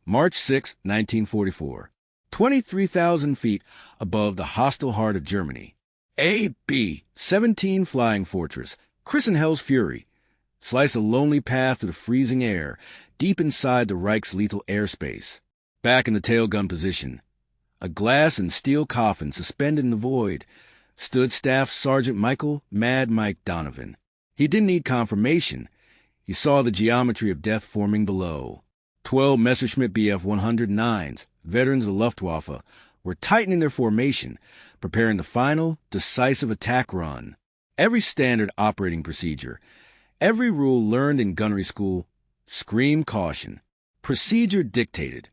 March 6, 1944. 23,000 feet above the hostile heart of Germany. AB-17 Flying Fortress, christen Hell's Fury, slice a lonely path through the freezing air, deep inside the Reich's lethal airspace. Back in the tail gun position, a glass and steel coffin suspended in the void, stood Staff Sergeant Michael "Mad Mike" Donovan. He didn't need confirmation. He saw the geometry of death forming below. 12 Messerschmitt Bf-109s, veterans of the Luftwaffe, were tightening their formation, preparing the final, decisive attack run. Every standard operating procedure, every rule learned in gunnery school, screamed caution. Procedure dictated: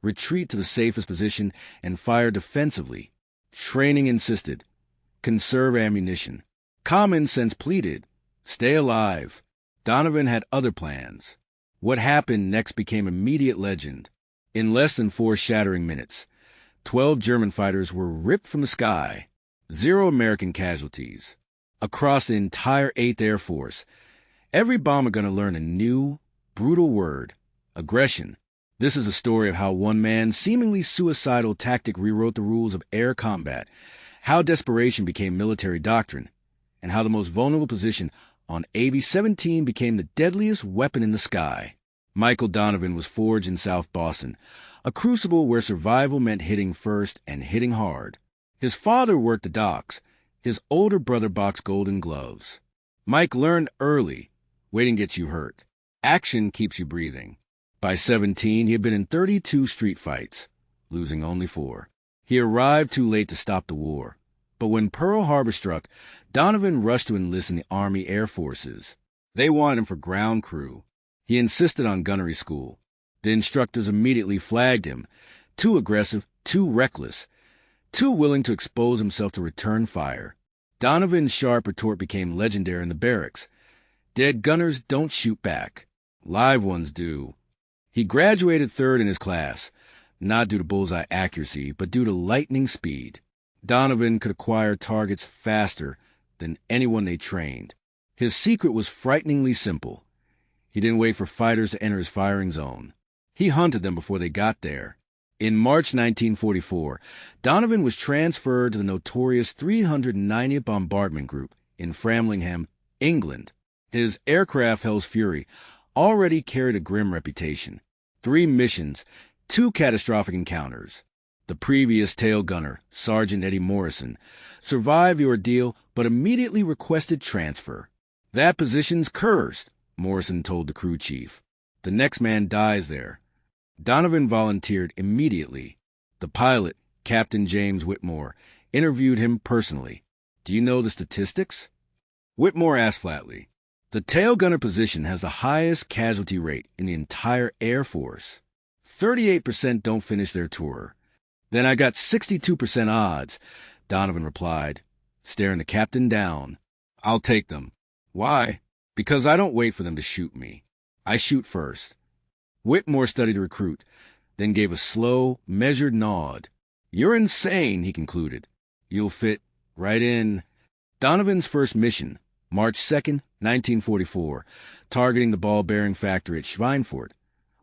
retreat to the safest position and fire defensively. Training insisted: conserve ammunition. Common sense pleaded: stay alive. Donovan had other plans. What happened next became immediate legend. In less than 4 shattering minutes, 12 German fighters were ripped from the sky. 0 American casualties. Across the entire 8th Air Force, every bomber gonna learn a new, brutal word: aggression. This is a story of how one man's seemingly suicidal tactic rewrote the rules of air combat, how desperation became military doctrine, and how the most vulnerable position on AB-17 became the deadliest weapon in the sky. Michael Donovan was forged in South Boston, a crucible where survival meant hitting first and hitting hard. His father worked the docks. His older brother boxed Golden Gloves. Mike learned early: waiting gets you hurt. Action keeps you breathing. By 17, he had been in 32 street fights, losing only 4. He arrived too late to stop the war. But when Pearl Harbor struck, Donovan rushed to enlist in the Army Air Forces. They wanted him for ground crew. He insisted on gunnery school. The instructors immediately flagged him: too aggressive, too reckless, too willing to expose himself to return fire. Donovan's sharp retort became legendary in the barracks: dead gunners don't shoot back. Live ones do. He graduated 3rd in his class, not due to bullseye accuracy, but due to lightning speed. Donovan could acquire targets faster than anyone they trained. His secret was frighteningly simple. He didn't wait for fighters to enter his firing zone. He hunted them before they got there. In March 1944, Donovan was transferred to the notorious 390th Bombardment Group in Framlingham, England. His aircraft, Hell's Fury, already carried a grim reputation. 3 missions, 2 catastrophic encounters. The previous tail gunner, Sergeant Eddie Morrison, survived the ordeal but immediately requested transfer. "That position's cursed," Morrison told the crew chief. "The next man dies there." Donovan volunteered immediately. The pilot, Captain James Whitmore, interviewed him personally. "Do you know the statistics?" Whitmore asked flatly. "The tail gunner position has the highest casualty rate in the entire Air Force. 38% don't finish their tour." "Then I got 62% odds," Donovan replied, staring the captain down. "I'll take them." "Why?" "Because I don't wait for them to shoot me. I shoot first." Whitmore studied the recruit, then gave a slow, measured nod. "You're insane," he concluded. "You'll fit right in." Donovan's first mission, March 2nd, 1944, targeting the ball-bearing factory at Schweinfurt,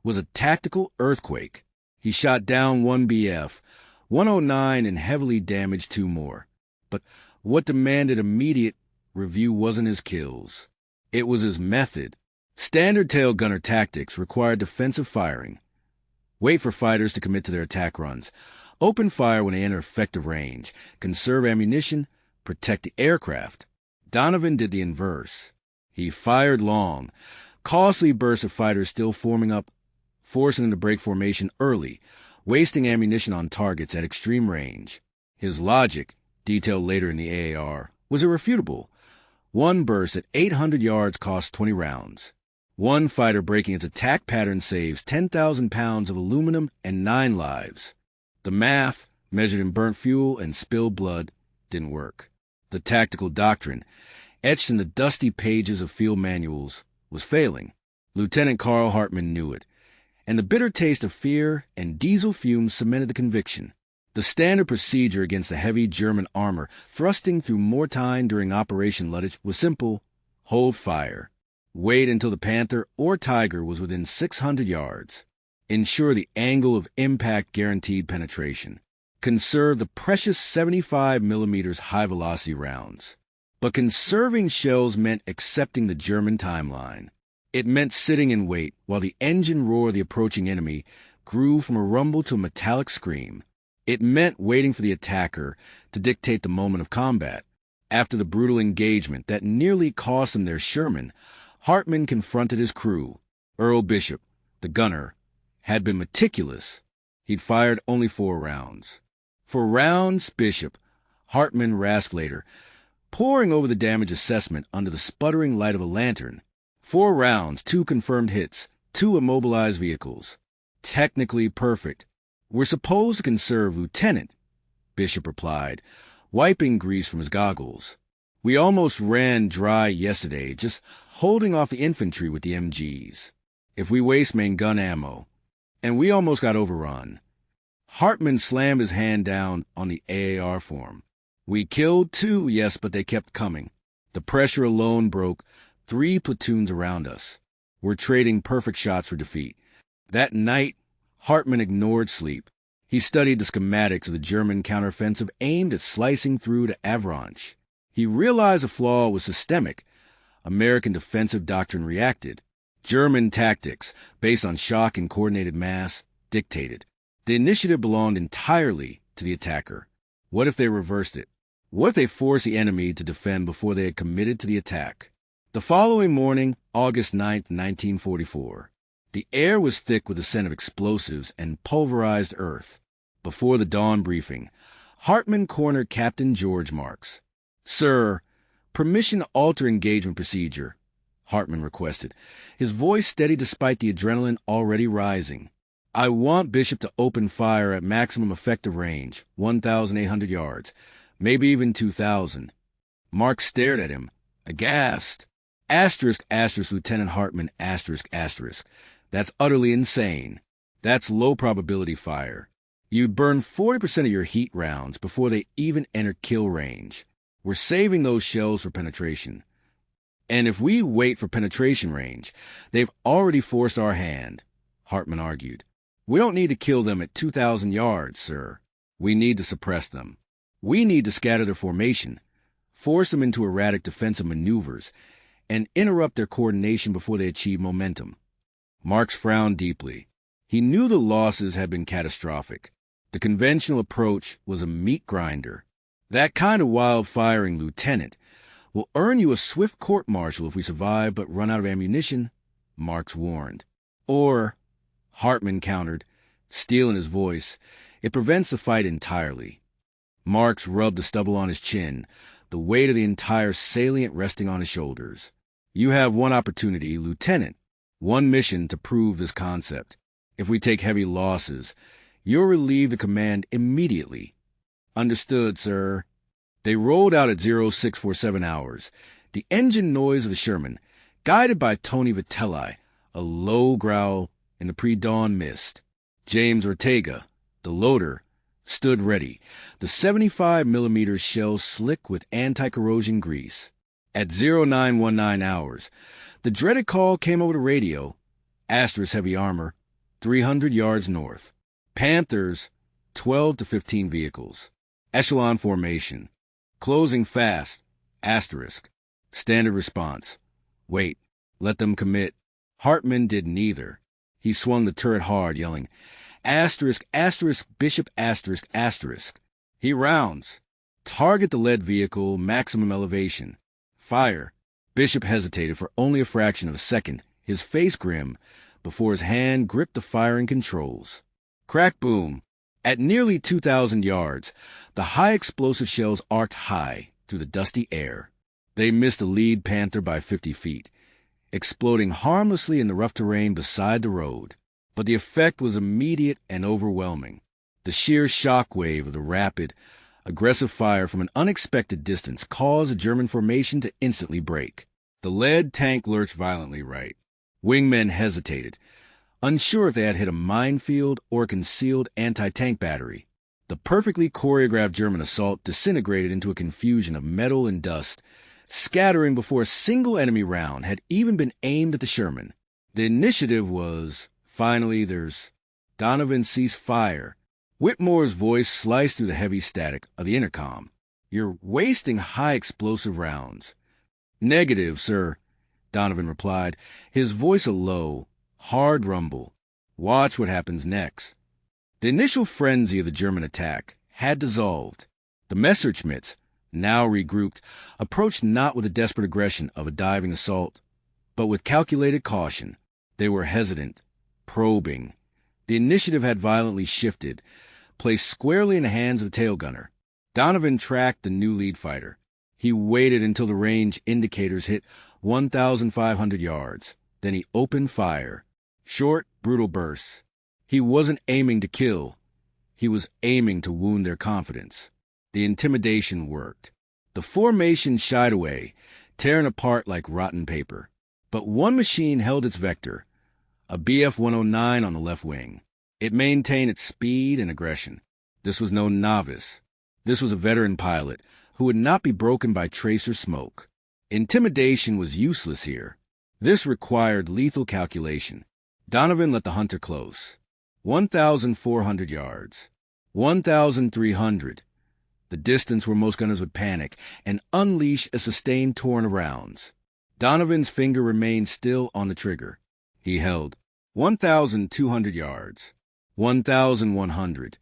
was a tactical earthquake. He shot down 1 BF, 109, and heavily damaged 2 more. But what demanded immediate review wasn't his kills. It was his method. Standard tail gunner tactics required defensive firing. Wait for fighters to commit to their attack runs. Open fire when they enter effective range. Conserve ammunition. Protect the aircraft. Donovan did the inverse. He fired long, costly bursts of fighters still forming up, forcing them to break formation early, wasting ammunition on targets at extreme range. His logic, detailed later in the AAR, was irrefutable. 1 burst at 800 yards costs 20 rounds. 1 fighter breaking its attack pattern saves 10,000 pounds of aluminum and 9 lives. The math, measured in burnt fuel and spilled blood, didn't work. The tactical doctrine, etched in the dusty pages of field manuals, was failing. Lieutenant Carl Hartman knew it, and the bitter taste of fear and diesel fumes cemented the conviction. The standard procedure against the heavy German armor thrusting through Mortain during Operation Luttich was simple: hold fire. Wait until the Panther or Tiger was within 600 yards. Ensure the angle of impact guaranteed penetration. Conserve the precious 75 millimeters high-velocity rounds. But conserving shells meant accepting the German timeline. It meant sitting in wait while the engine roar of the approaching enemy grew from a rumble to a metallic scream. It meant waiting for the attacker to dictate the moment of combat. After the brutal engagement that nearly cost them their Sherman, Hartman confronted his crew. Earl Bishop, the gunner, had been meticulous. He'd fired only 4 rounds. 4 rounds, Bishop, Hartman rasped later, poring over the damage assessment under the sputtering light of a lantern. 4 rounds, 2 confirmed hits, 2 immobilized vehicles. Technically perfect. We're supposed to conserve, Lieutenant, Bishop replied, wiping grease from his goggles. We almost ran dry yesterday, just holding off the infantry with the MGs. If we waste main gun ammo, and we almost got overrun. Hartman slammed his hand down on the AAR form. We killed 2, yes, but they kept coming. The pressure alone broke 3 platoons around us. We're trading perfect shots for defeat. That night, Hartman ignored sleep. He studied the schematics of the German counteroffensive aimed at slicing through to Avranches. He realized the flaw was systemic. American defensive doctrine reacted. German tactics, based on shock and coordinated mass, dictated. The initiative belonged entirely to the attacker. What if they reversed it? What if they forced the enemy to defend before they had committed to the attack? The following morning, August 9, 1944, the air was thick with the scent of explosives and pulverized earth. Before the dawn briefing, Hartman cornered Captain George Marks. "Sir, permission to alter engagement procedure," Hartman requested, his voice steady despite the adrenaline already rising. "I want Bishop to open fire at maximum effective range, 1,800 yards, maybe even 2,000. Mark stared at him, aghast. Asterisk, Lieutenant Hartman, asterisk. That's utterly insane. That's low probability fire. You'd burn 40% of your heat rounds before they even enter kill range. We're saving those shells for penetration. And if we wait for penetration range, they've already forced our hand," Hartman argued. "We don't need to kill them at 2,000 yards, sir. We need to suppress them. We need to scatter their formation, force them into erratic defensive maneuvers, and interrupt their coordination before they achieve momentum." Marks frowned deeply. He knew the losses had been catastrophic. The conventional approach was a meat grinder. "That kind of wild firing, Lieutenant, will earn you a swift court-martial if we survive but run out of ammunition," Marks warned. "Or," Hartman countered, steel in his voice, "it prevents the fight entirely." Marks rubbed the stubble on his chin, the weight of the entire salient resting on his shoulders. "You have one opportunity, Lieutenant, one mission to prove this concept. If we take heavy losses, you'll relieve the command immediately." "Understood, sir." They rolled out at 0647 hours, the engine noise of the Sherman, guided by Tony Vitelli, a low growl in the pre-dawn mist. James Ortega, the loader, stood ready, the 75 millimeter shell slick with anti-corrosion grease. At 0919 hours, the dreaded call came over the radio, asterisk heavy armor, 300 yards north. Panthers, 12 to 15 vehicles. Echelon formation. Closing fast, asterisk. Standard response. Wait, let them commit. Hartman did neither. He swung the turret hard, yelling, asterisk, Bishop, asterisk. He rounds. Target the lead vehicle, maximum elevation. Fire. Bishop hesitated for only a fraction of a second, his face grim, before his hand gripped the firing controls. Crack boom. At nearly 2,000 yards, the high explosive shells arced high through the dusty air. They missed the lead Panther by 50 feet, exploding harmlessly in the rough terrain beside the road. But the effect was immediate and overwhelming. The sheer shock wave of the rapid, aggressive fire from an unexpected distance caused the German formation to instantly break. The lead tank lurched violently right. Wingmen hesitated, unsure if they had hit a minefield or a concealed anti-tank battery. The perfectly choreographed German assault disintegrated into a confusion of metal and dust, scattering before a single enemy round had even been aimed at the Sherman. The initiative was, finally, theirs. Donovan ceased fire. Whitmore's voice sliced through the heavy static of the intercom. "You're wasting high explosive rounds." "Negative, sir," Donovan replied, his voice a low, hard rumble. "Watch what happens next." The initial frenzy of the German attack had dissolved. The Messerschmitts, now regrouped, approached not with the desperate aggression of a diving assault, but with calculated caution. They were hesitant, probing. The initiative had violently shifted, placed squarely in the hands of the tail gunner. Donovan tracked the new lead fighter. He waited until the range indicators hit 1,500 yards. Then he opened fire. Short, brutal bursts. He wasn't aiming to kill. He was aiming to wound their confidence. The intimidation worked. The formation shied away, tearing apart like rotten paper. But one machine held its vector, a Bf-109 on the left wing. It maintained its speed and aggression. This was no novice. This was a veteran pilot who would not be broken by tracer smoke. Intimidation was useless here. This required lethal calculation. Donovan let the hunter close. 1,400 yards. 1,300. The distance where most gunners would panic and unleash a sustained torrent of rounds. Donovan's finger remained still on the trigger. He held. 1,200 yards. 1,100.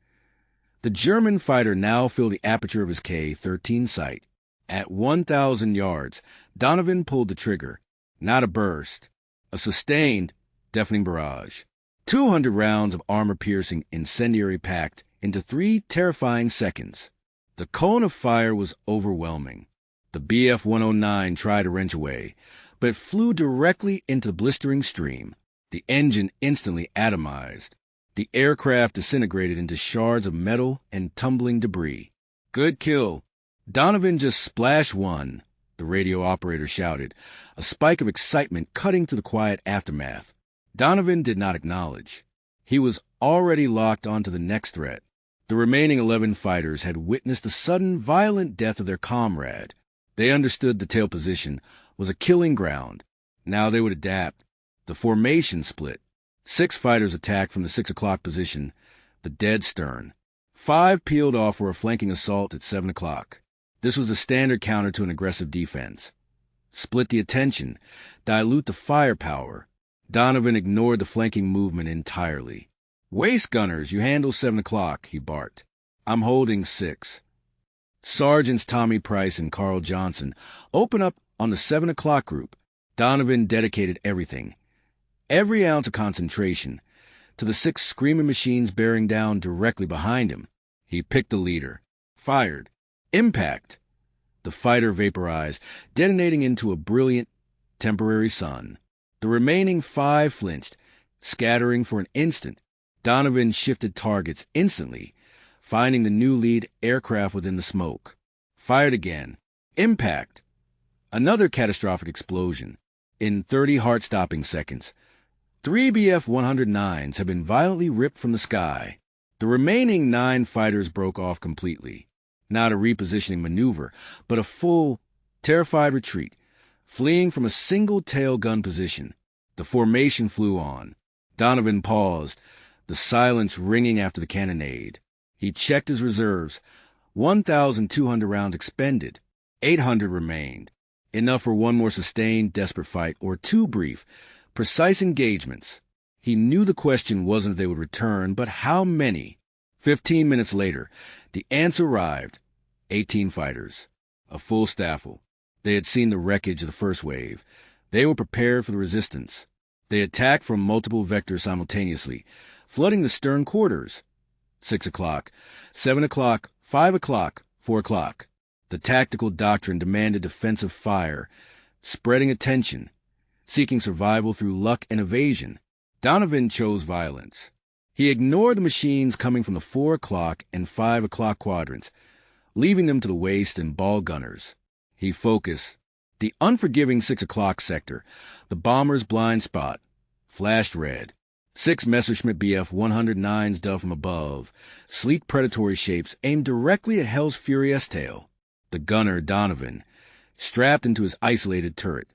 The German fighter now filled the aperture of his K-13 sight. At 1,000 yards, Donovan pulled the trigger. Not a burst. A sustained, deafening barrage. 200 rounds of armor-piercing incendiary packed into 3 terrifying seconds. The cone of fire was overwhelming. The Bf-109 tried to wrench away, but it flew directly into the blistering stream. The engine instantly atomized. The aircraft disintegrated into shards of metal and tumbling debris. "Good kill." "Donovan just splashed one," the radio operator shouted, a spike of excitement cutting through the quiet aftermath. Donovan did not acknowledge. He was already locked onto the next threat. The remaining 11 fighters had witnessed the sudden, violent death of their comrade. They understood the tail position was a killing ground. Now they would adapt. The formation split. 6 fighters attacked from the 6 o'clock position, the dead stern. 5 peeled off for a flanking assault at 7 o'clock. This was a standard counter to an aggressive defense. Split the attention, dilute the firepower. Donovan ignored the flanking movement entirely. "Waist gunners, you handle 7 o'clock, he barked. "I'm holding 6. Sergeants Tommy Price and Carl Johnson open up on the 7 o'clock group. Donovan dedicated everything, every ounce of concentration, to the 6 screaming machines bearing down directly behind him. He picked the leader. Fired. Impact. The fighter vaporized, detonating into a brilliant, temporary sun. The remaining 5 flinched, scattering for an instant. Donovan shifted targets instantly, finding the new lead aircraft within the smoke. Fired again. Impact. Another catastrophic explosion. In 30 heart-stopping seconds, 3 Bf-109s had been violently ripped from the sky. The remaining 9 fighters broke off completely. Not a repositioning maneuver, but a full, terrified retreat, fleeing from a single tail gun position. The formation flew on. Donovan paused, the silence ringing after the cannonade. He checked his reserves. 1,200 rounds expended. 800 remained. Enough for one more sustained, desperate fight, or 2 brief, precise engagements. He knew the question wasn't if they would return, but how many. 15 minutes later, the answer arrived. 18 fighters. A full staffel. They had seen the wreckage of the first wave. They were prepared for the resistance. They attacked from multiple vectors simultaneously, flooding the stern quarters. 6 o'clock, 7 o'clock, 5 o'clock, 4 o'clock. The tactical doctrine demanded defensive fire, spreading attention, seeking survival through luck and evasion. Donovan chose violence. He ignored the machines coming from the 4 o'clock and 5 o'clock quadrants, leaving them to the waist and ball gunners. He focused. The unforgiving 6 o'clock sector, the bomber's blind spot, flashed red. 6 Messerschmitt Bf-109s dove from above, sleek predatory shapes aimed directly at Hell's Fury S-tail. The gunner, Donovan, strapped into his isolated turret,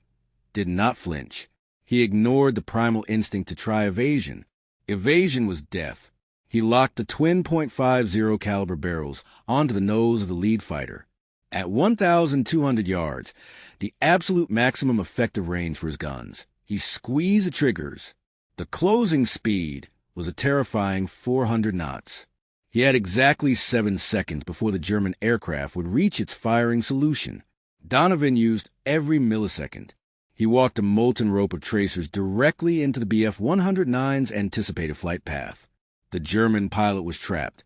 did not flinch. He ignored the primal instinct to try evasion. Evasion was death. He locked the twin .50 caliber barrels onto the nose of the lead fighter. At 1,200 yards, the absolute maximum effective range for his guns, he squeezed the triggers. The closing speed was a terrifying 400 knots. He had exactly 7 seconds before the German aircraft would reach its firing solution. Donovan used every millisecond. He walked a molten rope of tracers directly into the Bf-109's anticipated flight path. The German pilot was trapped.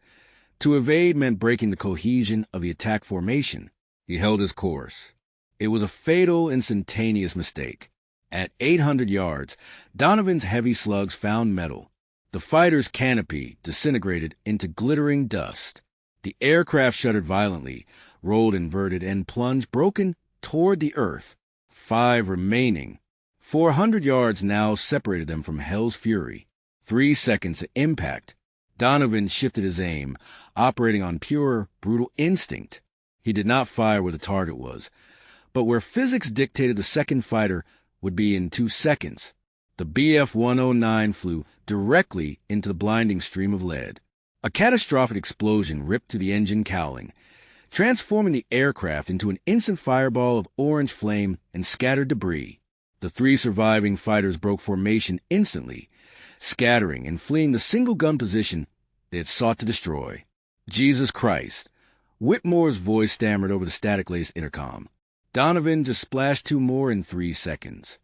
To evade meant breaking the cohesion of the attack formation. He held his course. It was a fatal, instantaneous mistake. At 800 yards, Donovan's heavy slugs found metal. The fighter's canopy disintegrated into glittering dust. The aircraft shuddered violently, rolled inverted, and plunged broken toward the earth. 5 remaining. 400 yards now separated them from Hell's Fury. 3 seconds to impact. Donovan shifted his aim, operating on pure, brutal instinct. He did not fire where the target was, but where physics dictated the second fighter would be in 2 seconds. The Bf-109 flew directly into the blinding stream of lead. A catastrophic explosion ripped through the engine cowling, transforming the aircraft into an instant fireball of orange flame and scattered debris. The 3 surviving fighters broke formation instantly, scattering and fleeing the single gun position they had sought to destroy. Jesus Christ! Whitmore's voice stammered over the static-laced intercom. Donovan just splashed 2 more in 3 seconds.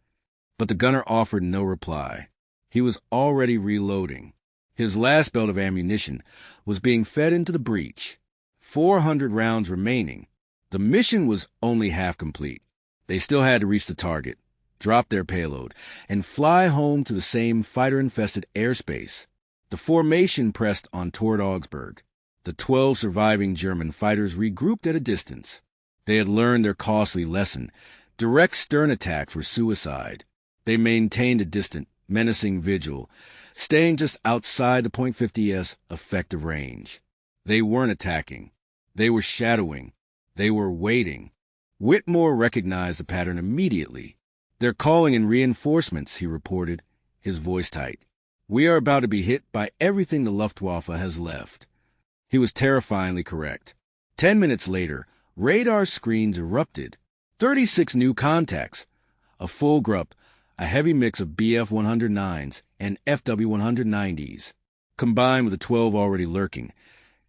But the gunner offered no reply. He was already reloading. His last belt of ammunition was being fed into the breech. 400 rounds remaining. The mission was only half complete. They still had to reach the target, drop their payload, and fly home to the same fighter-infested airspace. The formation pressed on toward Augsburg. The 12 surviving German fighters regrouped at a distance. They had learned their costly lesson. Direct stern attacks were suicide. They maintained a distant, menacing vigil, staying just outside the .50's effective range. They weren't attacking. They were shadowing. They were waiting. Whitmore recognized the pattern immediately. "They're calling in reinforcements," he reported, his voice tight. "We are about to be hit by everything the Luftwaffe has left." He was terrifyingly correct. 10 minutes later, radar screens erupted. 36 new contacts. A full group, a heavy mix of Bf-109s and FW-190s, combined with the 12 already lurking.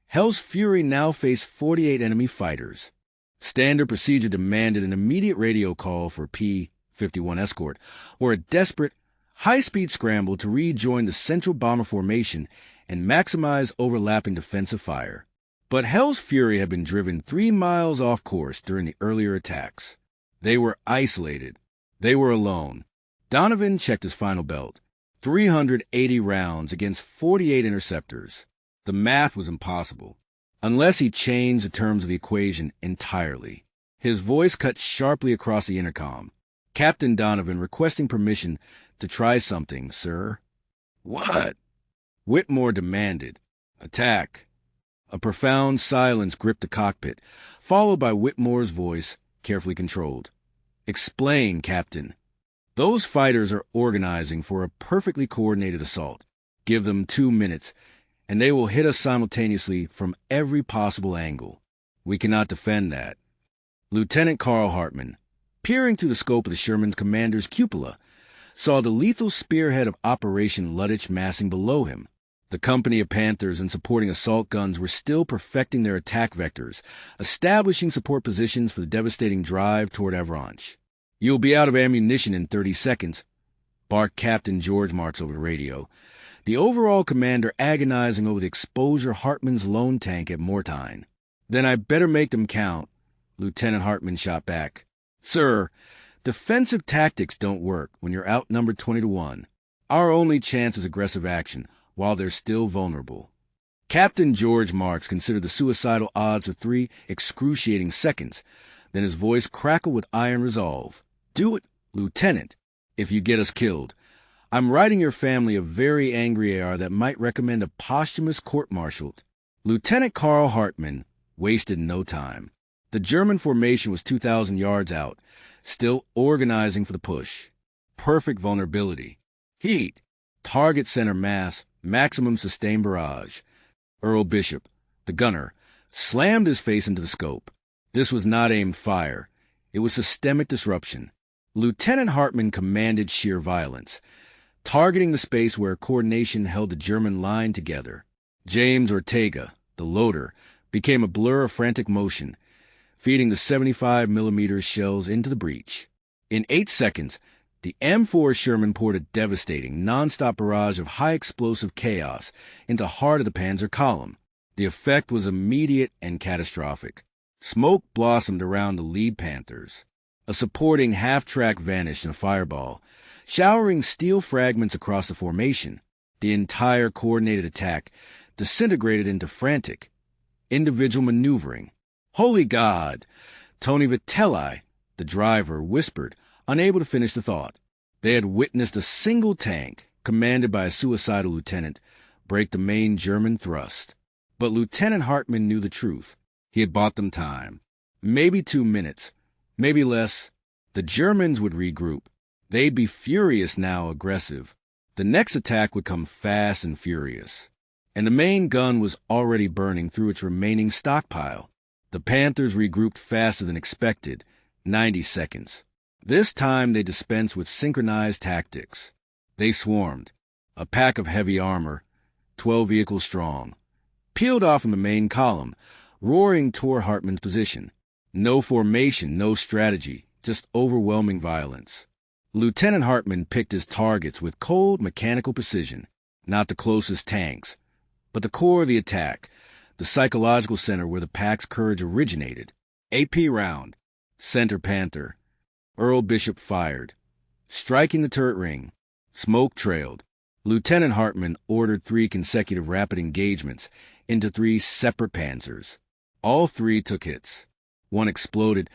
Hell's Fury now faced 48 enemy fighters. Standard procedure demanded an immediate radio call for P-51 escort, or a desperate, high-speed scramble to rejoin the central bomber formation and maximize overlapping defensive fire. But Hell's Fury had been driven 3 miles off course during the earlier attacks. They were isolated. They were alone. Donovan checked his final belt. 380 rounds against 48 interceptors. The math was impossible, unless he changed the terms of the equation entirely. His voice cut sharply across the intercom. "Captain Donovan requesting permission to try something, sir." "What?" Whitmore demanded. "Attack." A profound silence gripped the cockpit, followed by Whitmore's voice, carefully controlled. "Explain, Captain." "Those fighters are organizing for a perfectly coordinated assault. Give them 2 minutes, and they will hit us simultaneously from every possible angle. We cannot defend that." Lieutenant Carl Hartmann, peering through the scope of the Sherman's commander's cupola, saw the lethal spearhead of Operation Luttich massing below him. The company of Panthers and supporting assault guns were still perfecting their attack vectors, establishing support positions for the devastating drive toward Avranches. "You'll be out of ammunition in 30 seconds, barked Captain George Marks over the radio, the overall commander agonizing over the exposure Hartmann's lone tank at Mortain. "Then I better make them count," Lieutenant Hartmann shot back. "Sir, defensive tactics don't work when you're outnumbered 20-1. Our only chance is aggressive action while they're still vulnerable." Captain George Marks considered the suicidal odds of 3 excruciating seconds. Then his voice crackled with iron resolve. "Do it, Lieutenant, if you get us killed. I'm writing your family a very angry AR that might recommend a posthumous court-martial." Lieutenant Carl Hartmann wasted no time. The German formation was 2,000 yards out, still organizing for the push. Perfect vulnerability. Heat. Target center mass maximum sustained barrage. Earl Bishop, the gunner, slammed his face into the scope. This was not aimed fire. It was systemic disruption. Lieutenant Hartman commanded sheer violence, targeting the space where coordination held the German line together. James Ortega, the loader, became a blur of frantic motion, feeding the 75mm shells into the breach. In 8 seconds, the M4 Sherman poured a devastating, non-stop barrage of high-explosive chaos into the heart of the Panzer column. The effect was immediate and catastrophic. Smoke blossomed around the lead Panthers. A supporting half-track vanished in a fireball, showering steel fragments across the formation. The entire coordinated attack disintegrated into frantic, individual maneuvering. "Holy God!" Tony Vitelli, the driver, whispered, unable to finish the thought. They had witnessed a single tank, commanded by a suicidal lieutenant, break the main German thrust. But Lieutenant Hartman knew the truth. He had bought them time. Maybe 2 minutes, maybe less. The Germans would regroup. They'd be furious now, aggressive. The next attack would come fast and furious. And the main gun was already burning through its remaining stockpile. The Panthers regrouped faster than expected, 90 seconds. This time they dispensed with synchronized tactics. They swarmed, a pack of heavy armor, 12 vehicles strong, peeled off from the main column, roaring toward Hartman's position. No formation, no strategy, just overwhelming violence. Lieutenant Hartman picked his targets with cold mechanical precision, not the closest tanks, but the core of the attack, the psychological center where the pack's courage originated. AP round, center Panther. Earl Bishop fired, striking the turret ring. Smoke trailed. Lieutenant Hartman ordered 3 consecutive rapid engagements into 3 separate panzers. All 3 took hits. 1 exploded,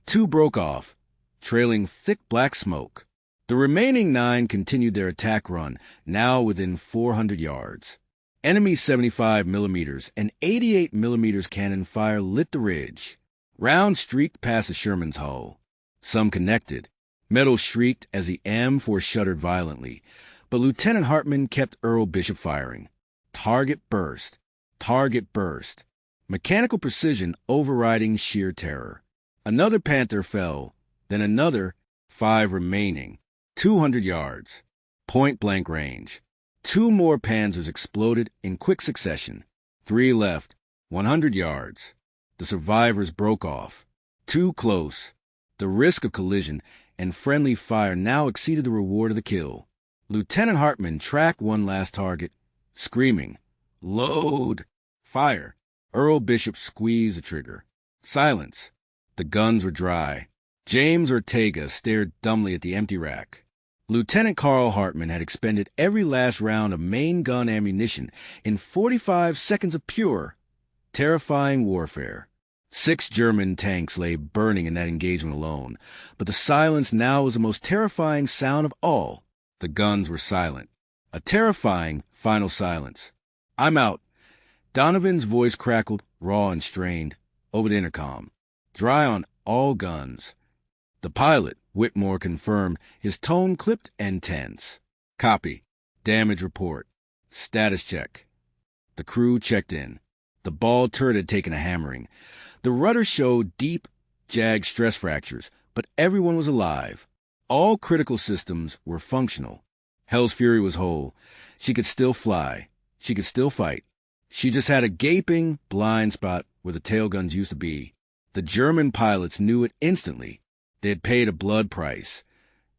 2 broke off, trailing thick black smoke. The remaining 9 continued their attack run, now within 400 yards. Enemy 75mm and 88mm cannon fire lit the ridge. Rounds streaked past the Sherman's hull. Some connected. Metal shrieked as the M4 shuddered violently, but Lieutenant Hartman kept Earl Bishop firing. Target burst. Target burst. Mechanical precision overriding sheer terror. Another Panther fell, then another, 5 remaining. 200 yards. Point-blank range. 2 more Panzers exploded in quick succession. 3 left. 100 yards. The survivors broke off. Too close. The risk of collision and friendly fire now exceeded the reward of the kill. Lieutenant Hartman tracked one last target, screaming, "Load! Fire!" Earl Bishop squeezed the trigger. Silence. The guns were dry. James Ortega stared dumbly at the empty rack. Lieutenant Carl Hartman had expended every last round of main gun ammunition in 45 seconds of pure, terrifying warfare. 6 German tanks lay burning in that engagement alone, but the silence now was the most terrifying sound of all. The guns were silent. A terrifying final silence. "I'm out." Donovan's voice crackled, raw and strained, over the intercom. Dry on all guns. The pilot, Whitmore, confirmed, his tone clipped and tense. "Copy. Damage report. Status check." The crew checked in. The ball turret had taken a hammering. The rudder showed deep, jagged stress fractures, but everyone was alive. All critical systems were functional. Hell's Fury was whole. She could still fly. She could still fight. She just had a gaping blind spot where the tail guns used to be. The German pilots knew it instantly. They had paid a blood price.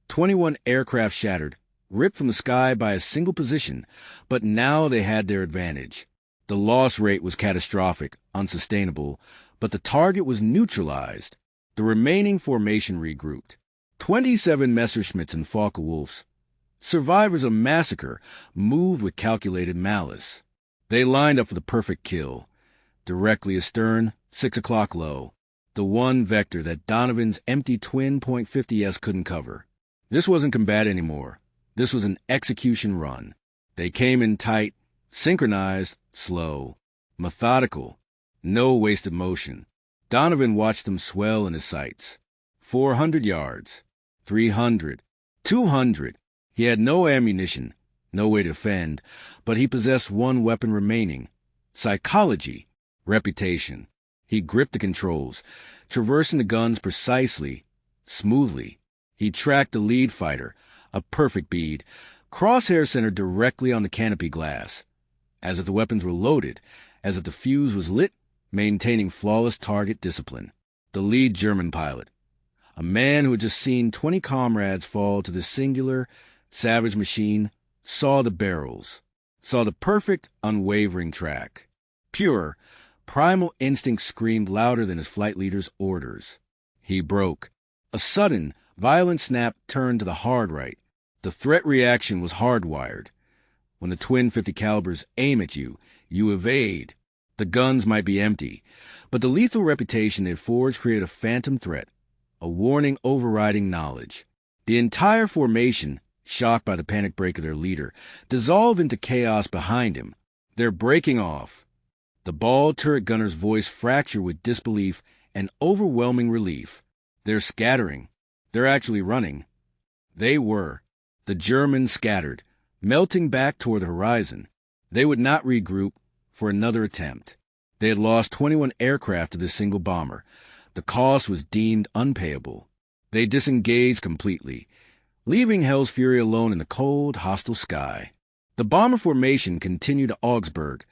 21 aircraft shattered, ripped from the sky by a single position, but now they had their advantage. The loss rate was catastrophic, unsustainable, but the target was neutralized. The remaining formation regrouped. 27 Messerschmitts and Focke-Wulfs. Survivors of massacre moved with calculated malice. They lined up for the perfect kill. Directly astern, 6 o'clock low. The one vector that Donovan's empty twin .50s couldn't cover. This wasn't combat anymore. This was an execution run. They came in tight, synchronized, slow, methodical, no wasted motion. Donovan watched them swell in his sights. 400 yards, 300, 200. He had no ammunition, No way to defend, but he possessed one weapon remaining: psychology, reputation. He gripped the controls, traversing the guns precisely, smoothly. He tracked the lead fighter, a perfect bead, crosshair centered directly on the canopy glass, as if the weapons were loaded, as if the fuse was lit, maintaining flawless target discipline. The lead German pilot, a man who had just seen 20 comrades fall to the singular, savage machine, saw the barrels, saw the perfect, unwavering track. Pure, primal instinct screamed louder than his flight leader's orders. He broke. A sudden, violent snap turned to the hard right. The threat reaction was hardwired. When the twin .50 calibers aim at you, you evade. The guns might be empty, but the lethal reputation they had forged created a phantom threat, a warning overriding knowledge. The entire formation, shocked by the panic break of their leader, dissolved into chaos behind him. They're breaking off. The bald turret gunner's voice fractured with disbelief and overwhelming relief. They're scattering. They're actually running. They were. The Germans scattered, melting back toward the horizon. They would not regroup for another attempt. They had lost 21 aircraft to this single bomber. The cost was deemed unpayable. They disengaged completely, leaving Hell's Fury alone in the cold, hostile sky. The bomber formation continued to Augsburg,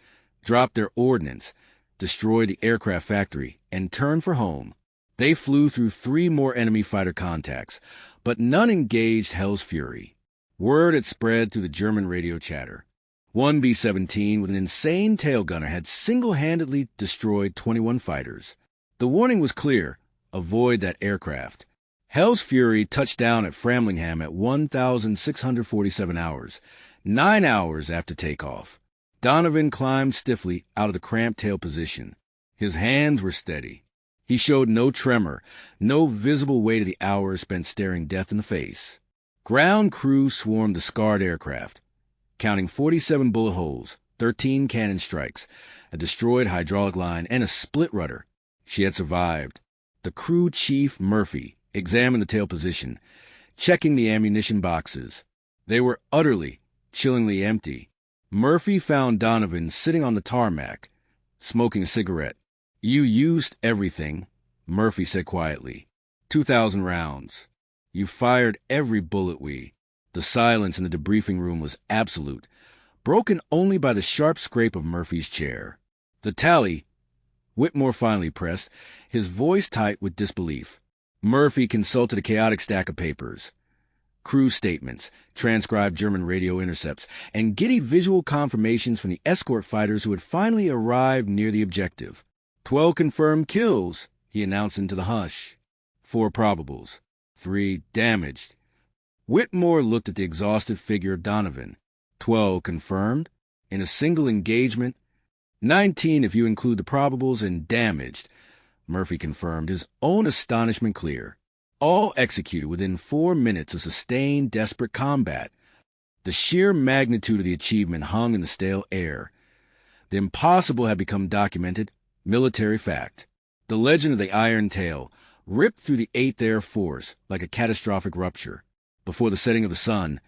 dropped their ordnance, destroyed the aircraft factory, and turned for home. They flew through 3 more enemy fighter contacts, but none engaged Hell's Fury. Word had spread through the German radio chatter. One B-17 with an insane tail gunner had single-handedly destroyed 21 fighters. The warning was clear: avoid that aircraft. Hell's Fury touched down at Framlingham at 1,647 hours, 9 hours after takeoff. Donovan climbed stiffly out of the cramped tail position. His hands were steady. He showed no tremor, no visible weight of the hours spent staring death in the face. Ground crew swarmed the scarred aircraft, counting 47 bullet holes, 13 cannon strikes, a destroyed hydraulic line, and a split rudder. She had survived. The crew chief, Murphy, examined the tail position, checking the ammunition boxes. They were utterly, chillingly empty. Murphy found Donovan sitting on the tarmac, smoking a cigarette. "You used everything," Murphy said quietly. 2,000 rounds. You fired every bullet we... The silence in the debriefing room was absolute, broken only by the sharp scrape of Murphy's chair. The tally, Whitmore finally pressed, his voice tight with disbelief. Murphy consulted a chaotic stack of papers. Crew statements, transcribed German radio intercepts, and giddy visual confirmations from the escort fighters who had finally arrived near the objective. 12 confirmed kills, he announced into the hush. 4 probables. 3 damaged. Whitmore looked at the exhausted figure of Donovan. 12 confirmed, in a single engagement. 19 if you include the probables and damaged, Murphy confirmed, his own astonishment clear. All executed within 4 minutes of sustained, desperate combat. The sheer magnitude of the achievement hung in the stale air. The impossible had become documented, military fact. The legend of the Iron Tail ripped through the 8th Air Force like a catastrophic rupture. Before the setting of the sun,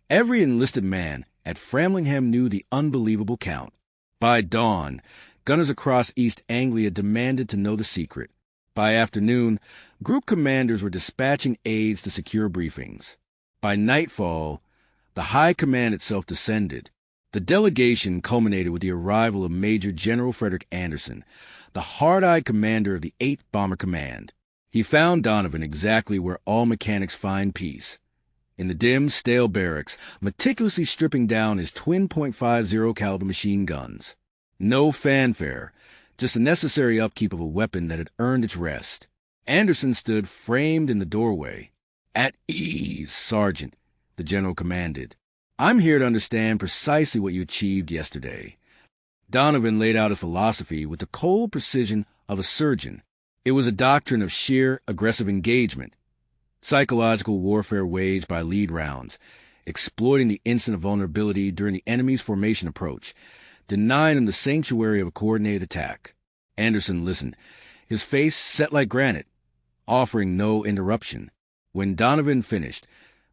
every enlisted man at Framlingham knew the unbelievable count. By dawn, gunners across East Anglia demanded to know the secret. By afternoon, group commanders were dispatching aides to secure briefings. By nightfall, the High Command itself descended. The delegation culminated with the arrival of Major General Frederick Anderson, the hard-eyed commander of the 8th Bomber Command. He found Donovan exactly where all mechanics find peace, in the dim, stale barracks, meticulously stripping down his twin .50 caliber machine guns. No fanfare, just the necessary upkeep of a weapon that had earned its rest. Anderson stood framed in the doorway. "At ease, Sergeant," the general commanded. "I'm here to understand precisely what you achieved yesterday." Donovan laid out his philosophy with the cold precision of a surgeon. It was a doctrine of sheer, aggressive engagement. Psychological warfare waged by lead rounds, exploiting the instant of vulnerability during the enemy's formation approach, denying him the sanctuary of a coordinated attack. Anderson listened, his face set like granite, offering no interruption. When Donovan finished,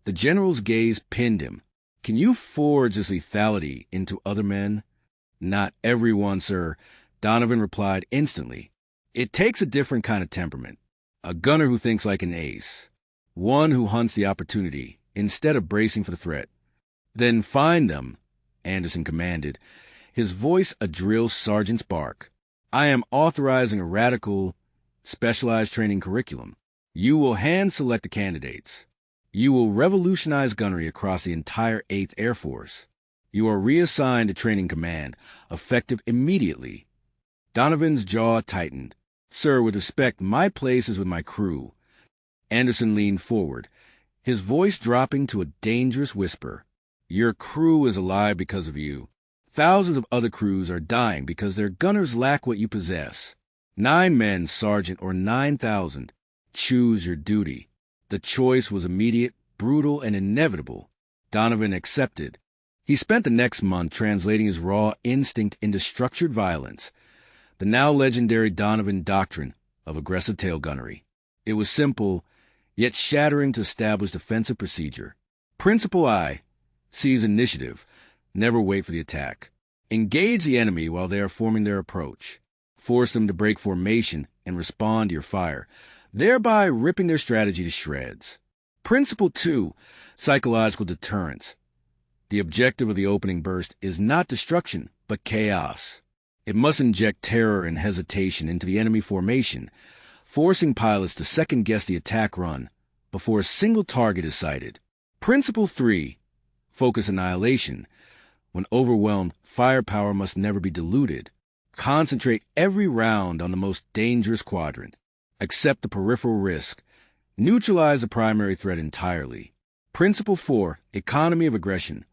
the general's gaze pinned him, Can you forge this lethality into other men? Not everyone, sir, Donovan replied instantly. It takes a different kind of temperament. A gunner who thinks like an ace. One who hunts the opportunity instead of bracing for the threat. Then find them, Anderson commanded, his voice a drill sergeant's bark. I am authorizing a radical, specialized training curriculum. You will hand-select the candidates. You will revolutionize gunnery across the entire 8th Air Force. You are reassigned to training command, effective immediately. Donovan's jaw tightened. Sir, with respect, my place is with my crew. Anderson leaned forward, his voice dropping to a dangerous whisper. Your crew is alive because of you. Thousands of other crews are dying because their gunners lack what you possess. 9 men, Sergeant, or 9,000. Choose your duty. The choice was immediate, brutal, and inevitable. Donovan accepted. He spent the next month translating his raw instinct into structured violence, the now legendary Donovan doctrine of aggressive tail gunnery. It was simple, yet shattering to establish defensive procedure. Principle I, seize initiative, never wait for the attack. Engage the enemy while they are forming their approach. Force them to break formation and respond to your fire, thereby ripping their strategy to shreds. Principle 2, psychological deterrence. The objective of the opening burst is not destruction, but chaos. It must inject terror and hesitation into the enemy formation, forcing pilots to second-guess the attack run before a single target is sighted. Principle 3, focus annihilation. When overwhelmed, firepower must never be diluted. Concentrate every round on the most dangerous quadrant. Accept the peripheral risk. Neutralize the primary threat entirely. Principle 4, economy of aggression.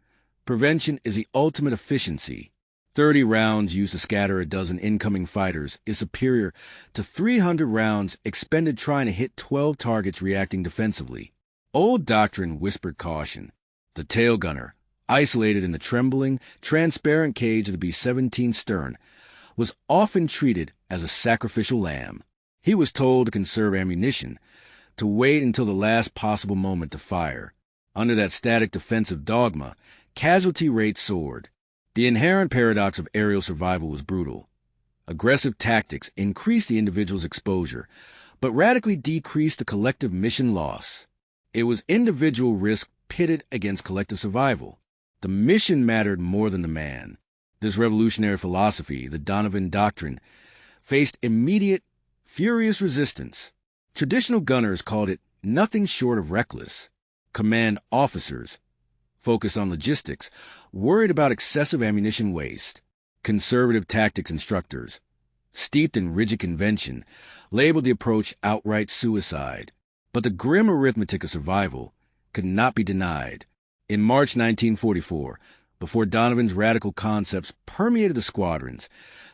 Prevention is the ultimate efficiency. 30 rounds used to scatter a dozen incoming fighters is superior to 300 rounds expended trying to hit 12 targets reacting defensively. Old doctrine whispered caution. The tail gunner, isolated in the trembling, transparent cage of the B-17 stern, was often treated as a sacrificial lamb. He was told to conserve ammunition, to wait until the last possible moment to fire. Under that static defensive dogma, casualty rates soared. The inherent paradox of aerial survival was brutal. Aggressive tactics increased the individual's exposure, but radically decreased the collective mission loss. It was individual risk pitted against collective survival. The mission mattered more than the man. This revolutionary philosophy, the Donovan doctrine, faced immediate, furious resistance. Traditional gunners called it nothing short of reckless. Command officers, focused on logistics, worried about excessive ammunition waste. Conservative tactics instructors, steeped in rigid convention, labeled the approach outright suicide. But the grim arithmetic of survival could not be denied. In March 1944, before Donovan's radical concepts permeated the squadrons,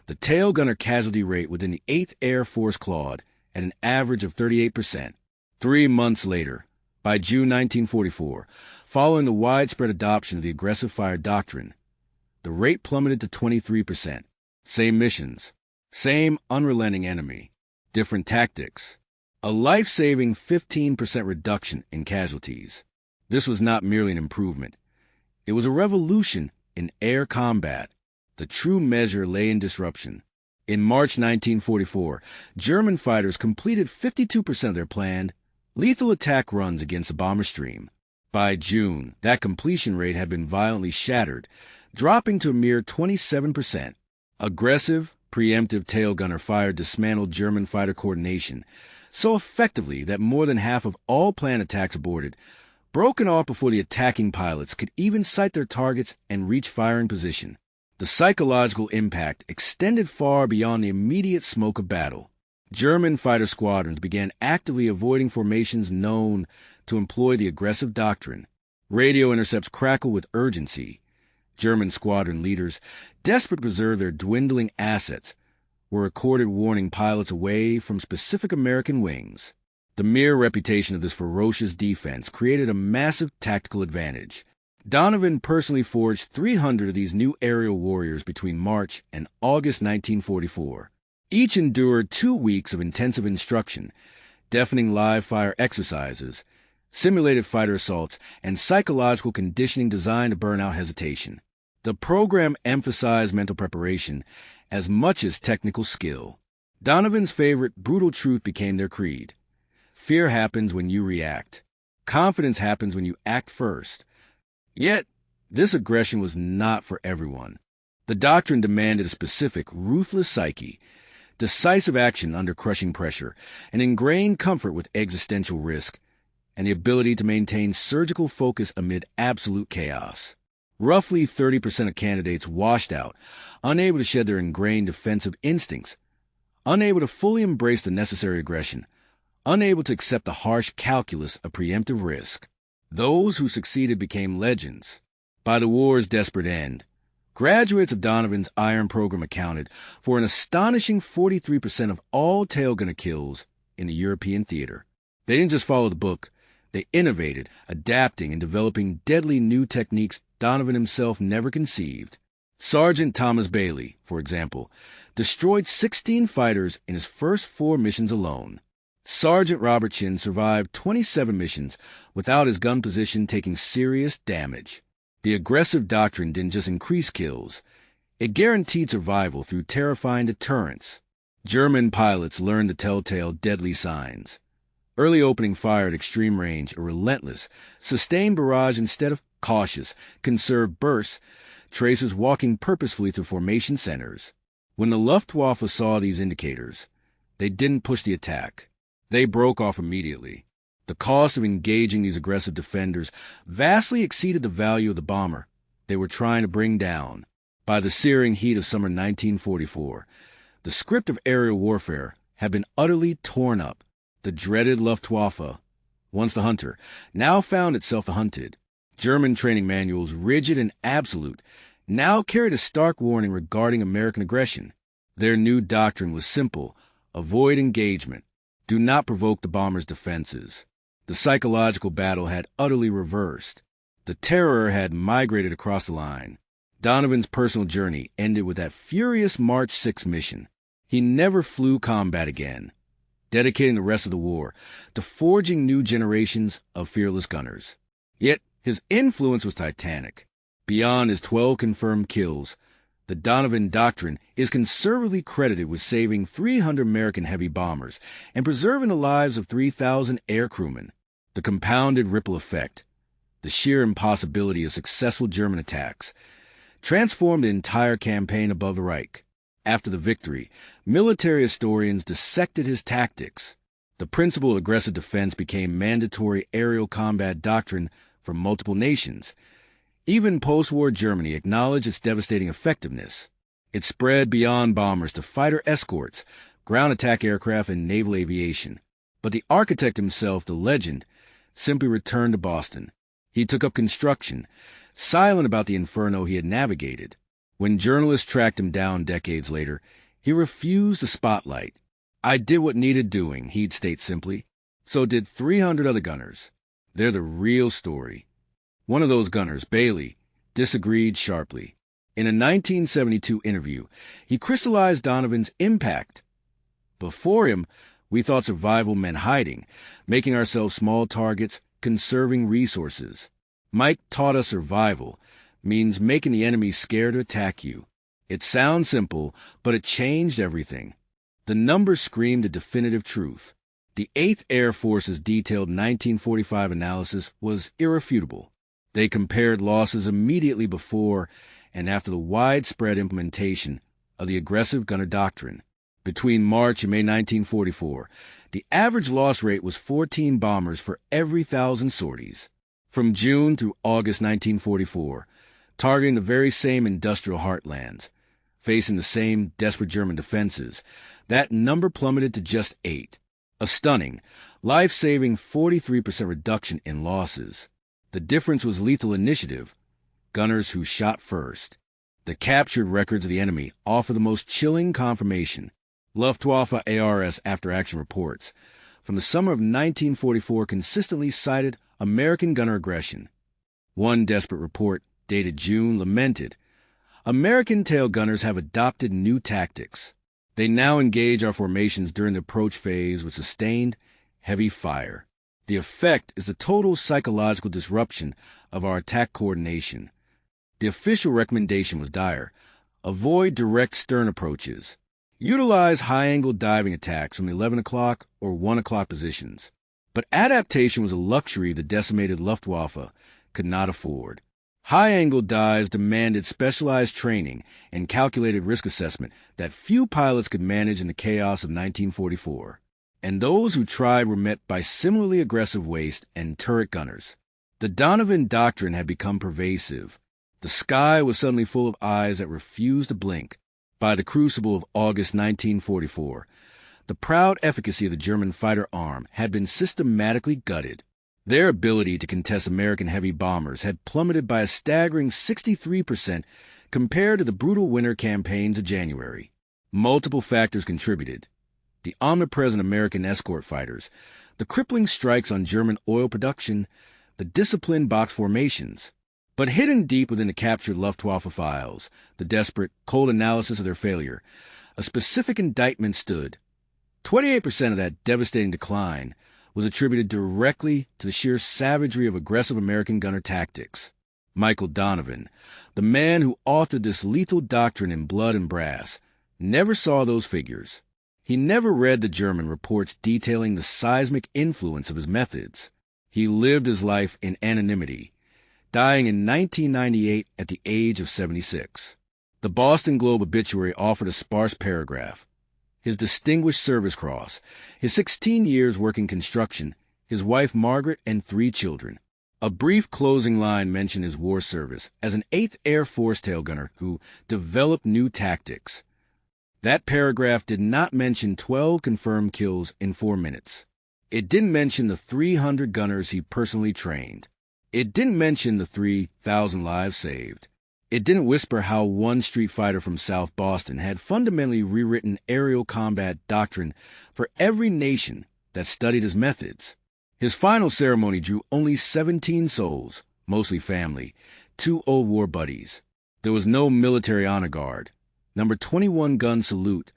the tail gunner casualty rate within the 8th Air Force clawed at an average of 38%. 3 months later, by June 1944, following the widespread adoption of the aggressive fire doctrine, the rate plummeted to 23%. Same missions, same unrelenting enemy, different tactics. A life-saving 15% reduction in casualties. This was not merely an improvement. It was a revolution in air combat. The true measure lay in disruption. In March 1944, German fighters completed 52% of their planned lethal attack runs against the bomber stream. By June, that completion rate had been violently shattered, dropping to a mere 27%. Aggressive, preemptive tail gunner fire dismantled German fighter coordination so effectively that more than half of all planned attacks aborted, broken off before the attacking pilots could even sight their targets and reach firing position. The psychological impact extended far beyond the immediate smoke of battle. German fighter squadrons began actively avoiding formations known to employ the aggressive doctrine. Radio intercepts crackled with urgency. German squadron leaders, desperate to preserve their dwindling assets, were accorded warning pilots away from specific American wings. The mere reputation of this ferocious defense created a massive tactical advantage. Donovan personally forged 300 of these new aerial warriors between March and August 1944. Each endured 2 weeks of intensive instruction, deafening live-fire exercises, simulated fighter assaults, and psychological conditioning designed to burn out hesitation. The program emphasized mental preparation as much as technical skill. Donovan's favorite brutal truth became their creed. Fear happens when you react. Confidence happens when you act first. Yet, this aggression was not for everyone. The doctrine demanded a specific, ruthless psyche, decisive action under crushing pressure, an ingrained comfort with existential risk, and the ability to maintain surgical focus amid absolute chaos. Roughly 30% of candidates washed out, unable to shed their ingrained defensive instincts, unable to fully embrace the necessary aggression, unable to accept the harsh calculus of preemptive risk. Those who succeeded became legends. By the war's desperate end, graduates of Donovan's Iron Program accounted for an astonishing 43% of all tail gunner kills in the European theater. They didn't just follow the book, they innovated, adapting and developing deadly new techniques Donovan himself never conceived. Sergeant Thomas Bailey, for example, destroyed 16 fighters in his first 4 missions alone. Sergeant Robert Chin survived 27 missions without his gun position taking serious damage. The aggressive doctrine didn't just increase kills, it guaranteed survival through terrifying deterrence. German pilots learned the telltale deadly signs. Early opening fire at extreme range, a relentless, sustained barrage instead of cautious, conserved bursts, tracers walking purposefully through formation centers. When the Luftwaffe saw these indicators, they didn't push the attack. They broke off immediately. The cost of engaging these aggressive defenders vastly exceeded the value of the bomber they were trying to bring down. By the searing heat of summer 1944, the script of aerial warfare had been utterly torn up. The dreaded Luftwaffe, once the hunter, now found itself the hunted. German training manuals, rigid and absolute, now carried a stark warning regarding American aggression. Their new doctrine was simple: avoid engagement. Do not provoke the bomber's defenses. The psychological battle had utterly reversed. The terror had migrated across the line. Donovan's personal journey ended with that furious March 6 mission. He never flew combat again, dedicating the rest of the war to forging new generations of fearless gunners. Yet, his influence was titanic. Beyond his 12 confirmed kills, the Donovan Doctrine is conservatively credited with saving 300 American heavy bombers and preserving the lives of 3,000 air crewmen. The compounded ripple effect, the sheer impossibility of successful German attacks, transformed the entire campaign above the Reich. After the victory, military historians dissected his tactics. The principle of aggressive defense became mandatory aerial combat doctrine for multiple nations. Even post-war Germany acknowledged its devastating effectiveness. It spread beyond bombers to fighter escorts, ground attack aircraft, and naval aviation. But the architect himself, the legend, simply returned to Boston. He took up construction, silent about the inferno he had navigated. When journalists tracked him down decades later, he refused the spotlight. "I did what needed doing," he'd state simply. So did 300 other gunners. They're the real story. One of those gunners, Bailey, disagreed sharply. In a 1972 interview, he crystallized Donovan's impact. "Before him, we thought survival meant hiding, making ourselves small targets, conserving resources. Mike taught us survival means making the enemy scared to attack you. It sounds simple, but it changed everything." The numbers screamed a definitive truth. The 8th Air Force's detailed 1945 analysis was irrefutable. They compared losses immediately before and after the widespread implementation of the aggressive gunner doctrine. Between March and May 1944, the average loss rate was 14 bombers for every 1,000 sorties. From June through August 1944, targeting the very same industrial heartlands, facing the same desperate German defenses, that number plummeted to just 8. A stunning, life-saving 43% reduction in losses. The difference was lethal initiative, gunners who shot first. The captured records of the enemy offer the most chilling confirmation. Luftwaffe ARS after-action reports from the summer of 1944 consistently cited American gunner aggression. One desperate report, dated June, lamented, "American tail gunners have adopted new tactics. They now engage our formations during the approach phase with sustained, heavy fire. The effect is the total psychological disruption of our attack coordination. The official recommendation was dire. Avoid direct stern approaches. Utilize high-angle diving attacks from the 11 o'clock or 1 o'clock positions. But adaptation was a luxury the decimated Luftwaffe could not afford. High-angle dives demanded specialized training and calculated risk assessment that few pilots could manage in the chaos of 1944. And those who tried were met by similarly aggressive waist and turret gunners. The Donovan Doctrine had become pervasive. The sky was suddenly full of eyes that refused to blink. By the crucible of August 1944, the proud efficacy of the German fighter arm had been systematically gutted. Their ability to contest American heavy bombers had plummeted by a staggering 63% compared to the brutal winter campaigns of January. Multiple factors contributed. The omnipresent American escort fighters, the crippling strikes on German oil production, the disciplined box formations. But hidden deep within the captured Luftwaffe files, the desperate, cold analysis of their failure, a specific indictment stood. 28% of that devastating decline was attributed directly to the sheer savagery of aggressive American gunner tactics. Michael Donovan, the man who authored this lethal doctrine in blood and brass, never saw those figures. He never read the German reports detailing the seismic influence of his methods. He lived his life in anonymity, dying in 1998 at the age of 76. The Boston Globe obituary offered a sparse paragraph. His Distinguished Service Cross, his 16 years working construction, his wife Margaret, and 3 children. A brief closing line mentioned his war service as an 8th Air Force tail gunner who developed new tactics. That paragraph did not mention 12 confirmed kills in 4 minutes. It didn't mention the 300 gunners he personally trained. It didn't mention the 3,000 lives saved. It didn't whisper how one street fighter from South Boston had fundamentally rewritten aerial combat doctrine for every nation that studied his methods. His final ceremony drew only 17 souls, mostly family, 2 old war buddies. There was no military honor guard, number 21 gun salute,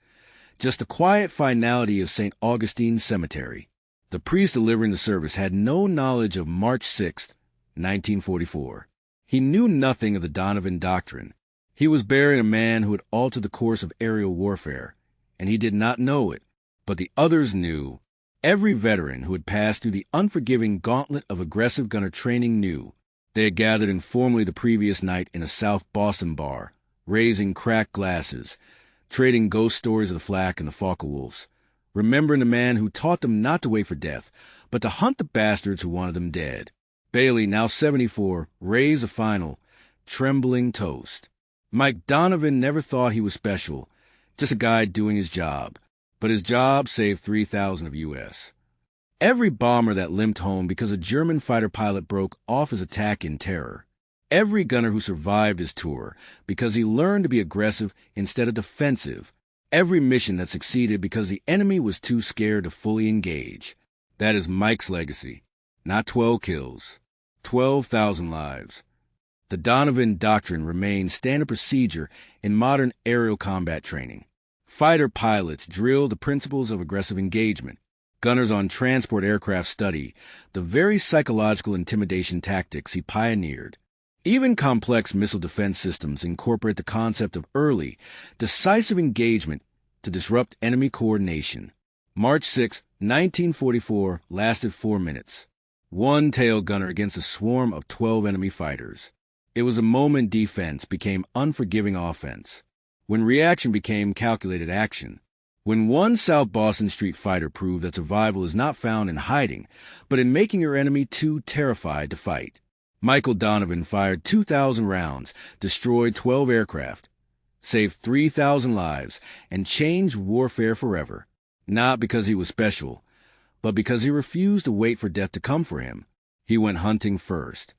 just the quiet finality of St. Augustine's Cemetery. The priest delivering the service had no knowledge of March 6th, 1944. He knew nothing of the Donovan Doctrine. He was burying a man who had altered the course of aerial warfare, and he did not know it, but the others knew. Every veteran who had passed through the unforgiving gauntlet of aggressive gunner training knew. They had gathered informally the previous night in a South Boston bar, raising cracked glasses, trading ghost stories of the Flak and the Focke-Wulfs, remembering the man who taught them not to wait for death, but to hunt the bastards who wanted them dead. Bailey, now 74, raised a final, trembling toast. Mike Donovan never thought he was special, just a guy doing his job. But his job saved 3,000 of U.S. Every bomber that limped home because a German fighter pilot broke off his attack in terror. Every gunner who survived his tour because he learned to be aggressive instead of defensive. Every mission that succeeded because the enemy was too scared to fully engage. That is Mike's legacy. Not 12 kills. 12,000 lives. The Donovan Doctrine remains standard procedure in modern aerial combat training. Fighter pilots drill the principles of aggressive engagement. Gunners on transport aircraft study the very psychological intimidation tactics he pioneered. Even complex missile defense systems incorporate the concept of early, decisive engagement to disrupt enemy coordination. March 6, 1944 lasted 4 minutes. 1 tail gunner against a swarm of 12 enemy fighters. It was a moment defense became unforgiving offense. When reaction became calculated action. When one South Boston street fighter proved that survival is not found in hiding, but in making your enemy too terrified to fight. Michael Donovan fired 2,000 rounds, destroyed 12 aircraft, saved 3,000 lives, and changed warfare forever. Not because he was special, but because he refused to wait for death to come for him. He went hunting first.